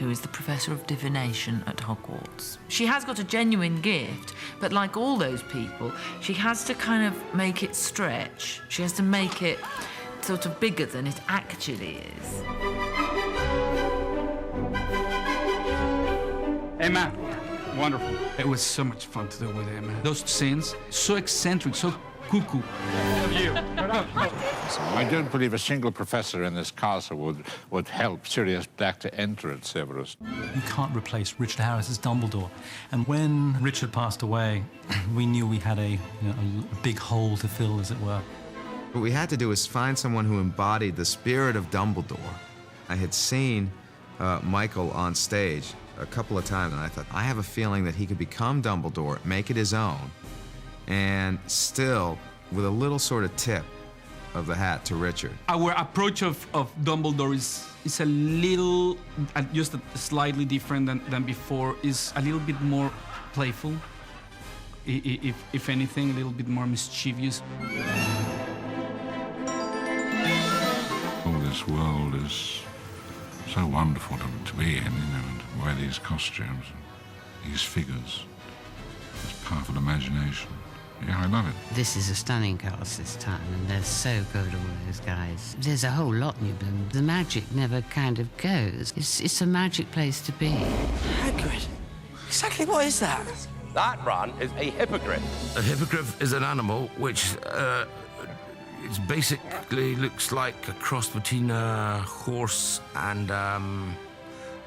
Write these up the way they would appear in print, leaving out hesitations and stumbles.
who is the Professor of Divination at Hogwarts. She has got a genuine gift, but like all those people, she has to kind of make it stretch. She has to make it sort of bigger than it actually is. Emma, wonderful. It was so much fun to do with Emma. Those scenes, so eccentric, so cuckoo. I don't believe a single professor in this castle would help Sirius Black to enter at Severus. You can't replace Richard Harris as Dumbledore. And when Richard passed away, we knew we had a big hole to fill, as it were. What we had to do was find someone who embodied the spirit of Dumbledore. I had seen Michael on stage a couple of times, and I thought, I have a feeling that he could become Dumbledore, make it his own, and still, with a little sort of tip of the hat to Richard. Our approach of Dumbledore is a little, just slightly different than before, is a little bit more playful, if anything, a little bit more mischievous. All this world is so wonderful to be in, you know, and wear these costumes, these figures, this powerful imagination. Yeah, I love it. This is a stunning cast this time, and they're so good, all those guys. There's a whole lot in them. The magic never kind of goes. It's a magic place to be. Hagrid? Exactly what is that? That, Ron, is a hippogriff. A hippogriff is an animal which it basically looks like a cross between a horse and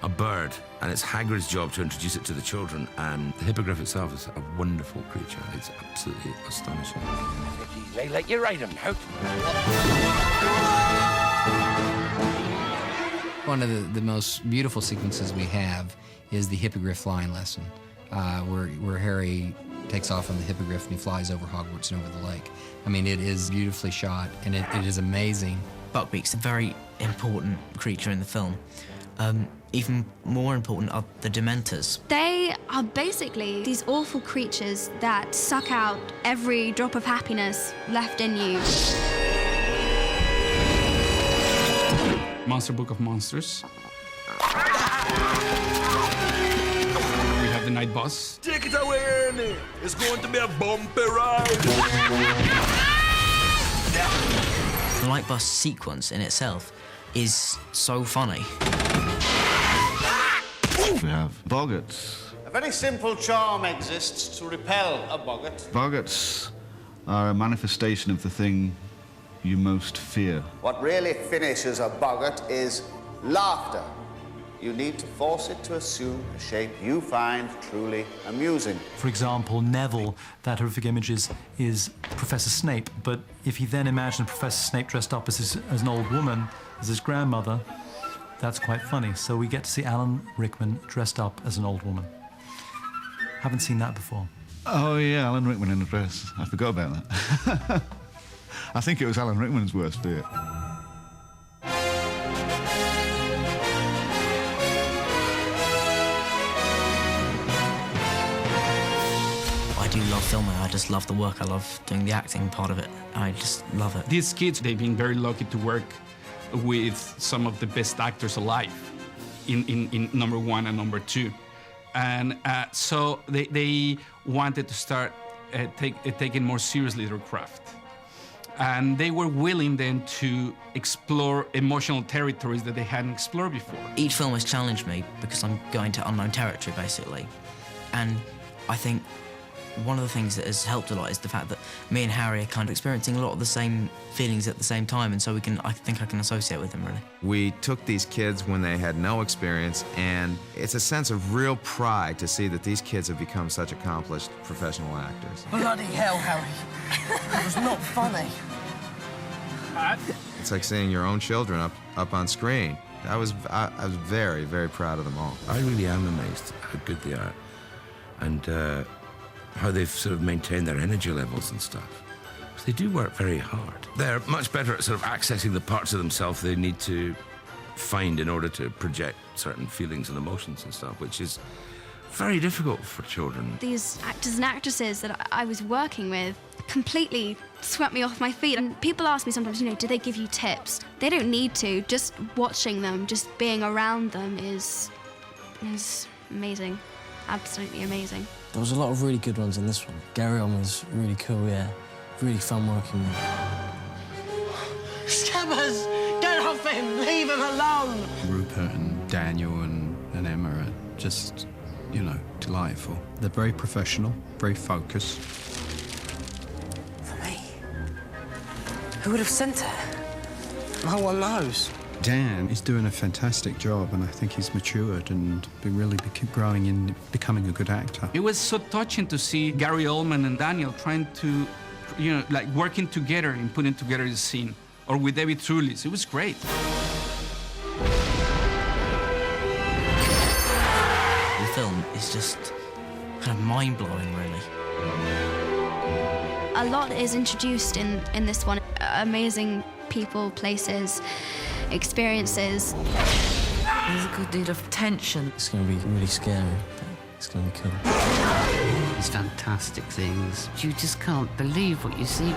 a bird. And it's Hagrid's job to introduce it to the children. And the hippogriff itself is a wonderful creature. It's absolutely astonishing. They let you ride him now. One of the most beautiful sequences we have is the hippogriff flying lesson, where Harry takes off on the hippogriff and he flies over Hogwarts and over the lake. I mean, it is beautifully shot, and it is amazing. Buckbeak's a very important creature in the film. Even more important are the Dementors. They are basically these awful creatures that suck out every drop of happiness left in you. Monster Book of Monsters. We have the night boss. Take it away, Ernie. It's going to be a bumpy ride. The night boss sequence in itself is so funny. We have boggarts. A very simple charm exists to repel a boggart. Boggarts are a manifestation of the thing you most fear. What really finishes a boggart is laughter. You need to force it to assume a shape you find truly amusing. For example, Neville, that horrific image is Professor Snape, but if he then imagined Professor Snape dressed up as an old woman, as his grandmother, that's quite funny. So we get to see Alan Rickman dressed up as an old woman. Haven't seen that before. Oh, yeah, Alan Rickman in a dress. I forgot about that. I think it was Alan Rickman's worst fear. I do love filming. I just love the work. I love doing the acting part of it. I just love it. These kids, they've been very lucky to work with some of the best actors alive in number one and number two. And so they wanted to start taking more seriously their craft. And they were willing then to explore emotional territories that they hadn't explored before. Each film has challenged me because I'm going to unknown territory, basically. And I think one of the things that has helped a lot is the fact that me and Harry are kind of experiencing a lot of the same feelings at the same time, and so I think I can associate with them, really. We took these kids when they had no experience, and it's a sense of real pride to see that these kids have become such accomplished professional actors. Bloody hell, Harry. That was not funny. It's like seeing your own children up on screen. I was very, very proud of them all. I really am amazed how good they are, and how they've sort of maintained their energy levels and stuff. So they do work very hard. They're much better at sort of accessing the parts of themselves they need to find in order to project certain feelings and emotions and stuff, which is very difficult for children. These actors and actresses that I was working with completely swept me off my feet. And people ask me sometimes, you know, do they give you tips? They don't need to. Just watching them, just being around them is is amazing. Absolutely amazing. There was a lot of really good ones in this one. Gary Oldman was really cool, yeah. Really fun working with. Scabbers! Get off him! Leave him alone! Rupert and Daniel and Emma are just, you know, delightful. They're very professional, very focused. For me? Who would have sent her? No one knows. Dan is doing a fantastic job, and I think he's matured and been really growing in becoming a good actor. It was so touching to see Gary Oldman and Daniel trying to, you know, like working together and putting together the scene. Or with David Thewlis. It was great. The film is just kind of mind-blowing, really. A lot is introduced in this one. Amazing people, places, experiences. There's a good deal of tension. It's going to be really scary. It's going to be cool. There's fantastic things. You just can't believe what you see.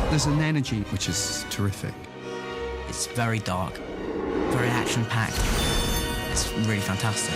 There's an energy which is terrific. It's very dark, very action-packed. It's really fantastic.